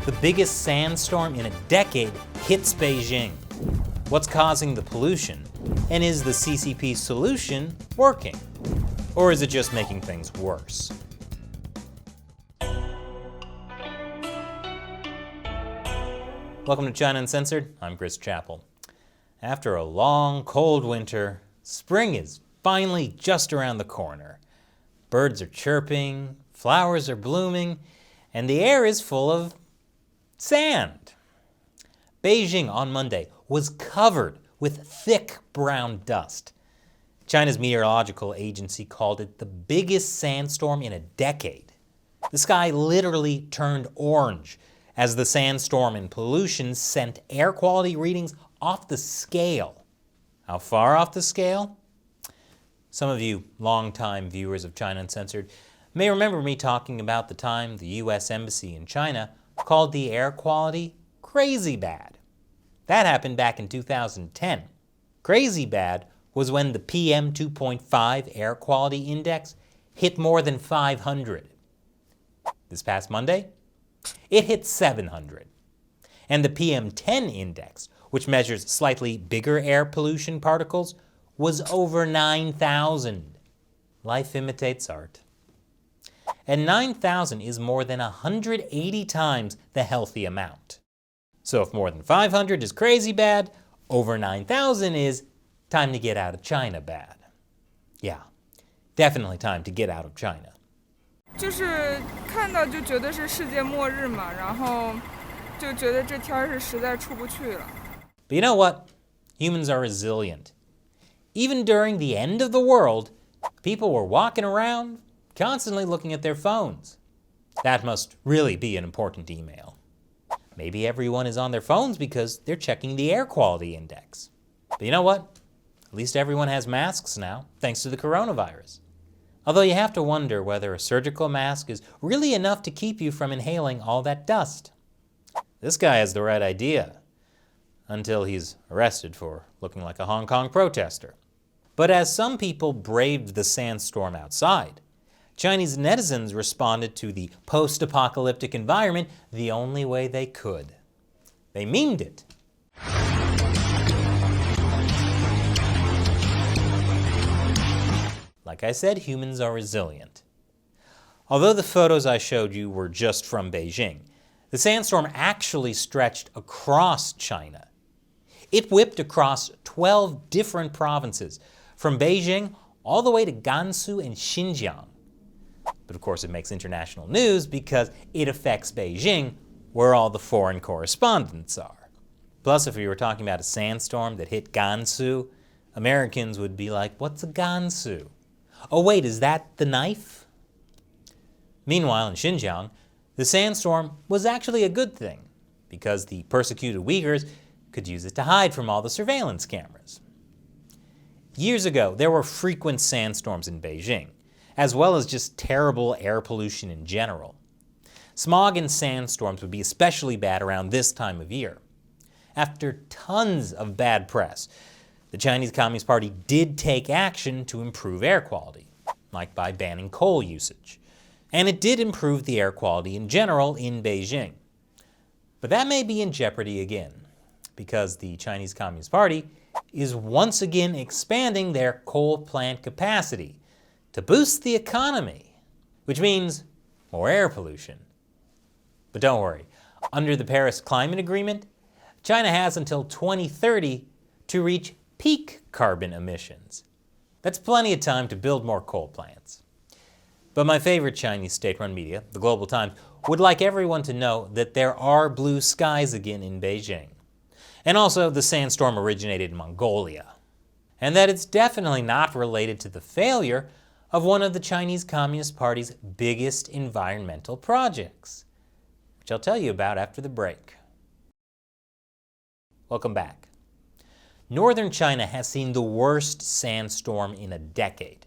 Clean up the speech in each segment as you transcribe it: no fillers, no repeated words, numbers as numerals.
The biggest sandstorm in a decade hits Beijing. What's causing the pollution? And is the CCP solution working? Or is it just making things worse? Welcome to China Uncensored. I'm Chris Chappell. After a long, cold winter, spring is finally just around the corner. Birds are chirping, flowers are blooming, and the air is full of sand. Beijing on Monday was covered with thick brown dust. China's meteorological agency called it the biggest sandstorm in a decade. The sky literally turned orange as the sandstorm and pollution sent air quality readings off the scale. How far off the scale? Some of you longtime viewers of China Uncensored may remember me talking about the time the U.S. Embassy in China called the air quality crazy bad. That happened back in 2010. Crazy bad was when the PM 2.5 air quality index hit more than 500. This past Monday, it hit 700. And the PM 10 index, which measures slightly bigger air pollution particles, was over 9,000. Life imitates art. And 9,000 is more than 180 times the healthy amount. So if more than 500 is crazy bad, over 9,000 is time to get out of China bad. Yeah, definitely time to get out of China. 就是看到就觉得是世界末日嘛，然后就觉得这天是实在出不去了。 But you know what? Humans are resilient. Even during the end of the world, people were walking around, constantly looking at their phones. That must really be an important email. Maybe everyone is on their phones because they're checking the air quality index. But you know what? At least everyone has masks now, thanks to the coronavirus. Although you have to wonder whether a surgical mask is really enough to keep you from inhaling all that dust. This guy has the right idea, until he's arrested for looking like a Hong Kong protester. But as some people braved the sandstorm outside, Chinese netizens responded to the post-apocalyptic environment the only way they could. They memed it. Like I said, humans are resilient. Although the photos I showed you were just from Beijing, the sandstorm actually stretched across China. It whipped across 12 different provinces, from Beijing all the way to Gansu and Xinjiang. But of course it makes international news because it affects Beijing, where all the foreign correspondents are. Plus, if we were talking about a sandstorm that hit Gansu, Americans would be like, what's a Gansu? Oh wait, is that the knife? Meanwhile, in Xinjiang, the sandstorm was actually a good thing because the persecuted Uyghurs could use it to hide from all the surveillance cameras. Years ago, there were frequent sandstorms in Beijing, as well as just terrible air pollution in general. Smog and sandstorms would be especially bad around this time of year. After tons of bad press, the Chinese Communist Party did take action to improve air quality, like by banning coal usage. And it did improve the air quality in general in Beijing. But that may be in jeopardy again, because the Chinese Communist Party is once again expanding their coal plant capacity to boost the economy, which means more air pollution. But don't worry, under the Paris Climate Agreement, China has until 2030 to reach peak carbon emissions. That's plenty of time to build more coal plants. But my favorite Chinese state-run media, the Global Times, would like everyone to know that there are blue skies again in Beijing. And also the sandstorm originated in Mongolia. And that it's definitely not related to the failure of one of the Chinese Communist Party's biggest environmental projects, which I'll tell you about after the break. Welcome back. Northern China has seen the worst sandstorm in a decade.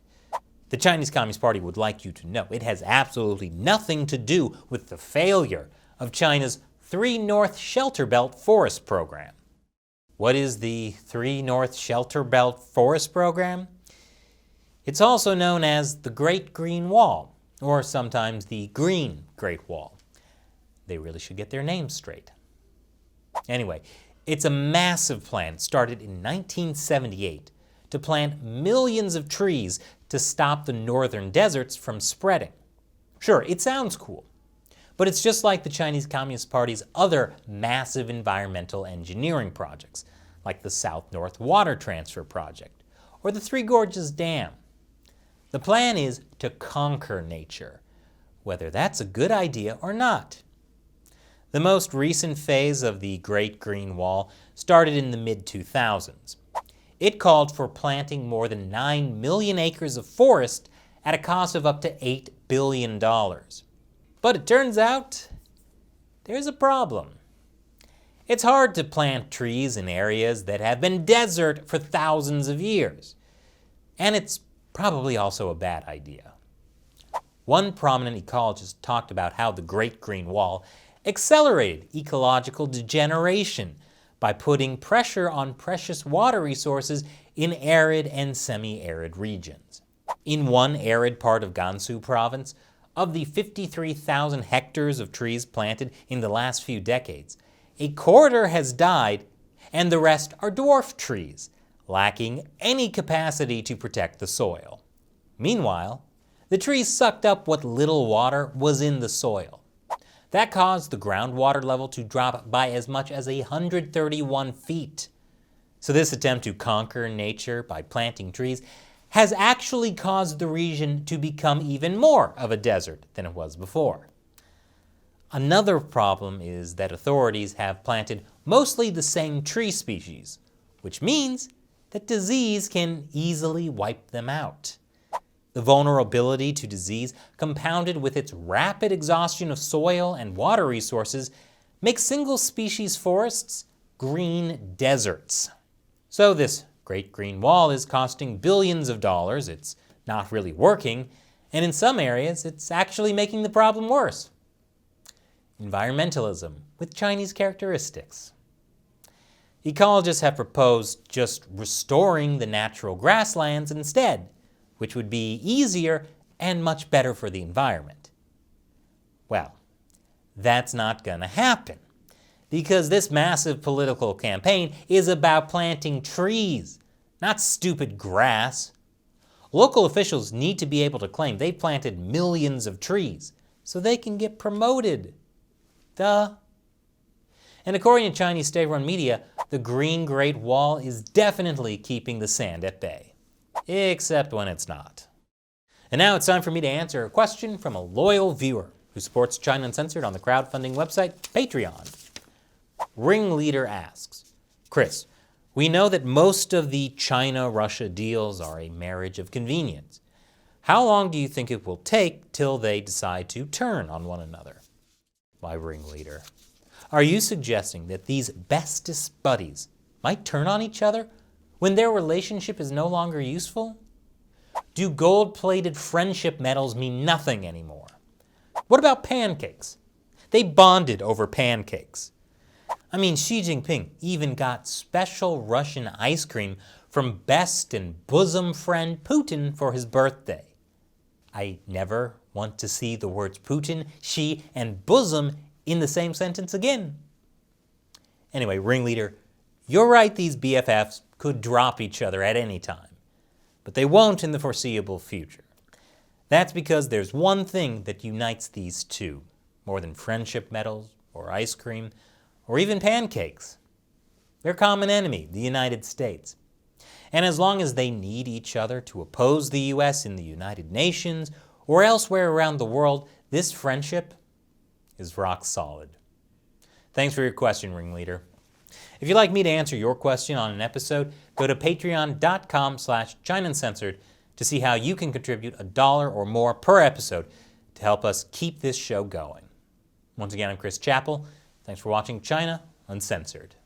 The Chinese Communist Party would like you to know it has absolutely nothing to do with the failure of China's 3 North Shelter Belt Forest Program. What is the 3 North Shelter Belt Forest Program? It's also known as the Great Green Wall, or sometimes the Green Great Wall. they really should get their names straight. Anyway, it's a massive plan started in 1978 to plant millions of trees to stop the northern deserts from spreading. Sure, it sounds cool, but it's just like the Chinese Communist Party's other massive environmental engineering projects, like the South-North Water Transfer Project or the Three Gorges Dam. The plan is to conquer nature, whether that's a good idea or not. The most recent phase of the Great Green Wall started in the mid-2000s. It called for planting more than 9 million acres of forest at a cost of up to $8 billion. But it turns out there's a problem. It's hard to plant trees in areas that have been desert for thousands of years. And it's probably also a bad idea. One prominent ecologist talked about how the Great Green Wall accelerated ecological degeneration by putting pressure on precious water resources in arid and semi-arid regions. In one arid part of Gansu province, of the 53,000 hectares of trees planted in the last few decades, a quarter has died and the rest are dwarf trees, lacking any capacity to protect the soil. Meanwhile, the trees sucked up what little water was in the soil. That caused the groundwater level to drop by as much as 131 feet. So this attempt to conquer nature by planting trees has actually caused the region to become even more of a desert than it was before. Another problem is that authorities have planted mostly the same tree species, which means that disease can easily wipe them out. The vulnerability to disease, compounded with its rapid exhaustion of soil and water resources, makes single-species forests green deserts. So this Great Green Wall is costing billions of dollars, it's not really working, and in some areas it's actually making the problem worse. Environmentalism with Chinese characteristics. Ecologists have proposed just restoring the natural grasslands instead, which would be easier and much better for the environment. Well, that's not gonna happen, because this massive political campaign is about planting trees, not stupid grass. Local officials need to be able to claim they've planted millions of trees so they can get promoted. Duh. And according to Chinese state-run media, the Green Great Wall is definitely keeping the sand at bay. Except when it's not. And now it's time for me to answer a question from a loyal viewer who supports China Uncensored on the crowdfunding website Patreon. Ringleader asks, Chris, we know that most of the China-Russia deals are a marriage of convenience. How long do you think it will take till they decide to turn on one another? My Ringleader, are you suggesting that these bestest buddies might turn on each other when their relationship is no longer useful? Do gold-plated friendship medals mean nothing anymore? What about pancakes? They bonded over pancakes. I mean, Xi Jinping even got special Russian ice cream from best and bosom friend Putin for his birthday. I never want to see the words Putin, Xi, and bosom in the same sentence again. Anyway, Ringleader, you're right, these BFFs could drop each other at any time, but they won't in the foreseeable future. That's because there's one thing that unites these two, more than friendship medals, or ice cream, or even pancakes. Their common enemy, the United States. And as long as they need each other to oppose the U.S. in the United Nations or elsewhere around the world, this friendship is rock solid. Thanks for your question, Ringleader. If you'd like me to answer your question on an episode, go to patreon.com/China Uncensored to see how you can contribute $1 or more per episode to help us keep this show going. Once again, I'm Chris Chappell. Thanks for watching China Uncensored.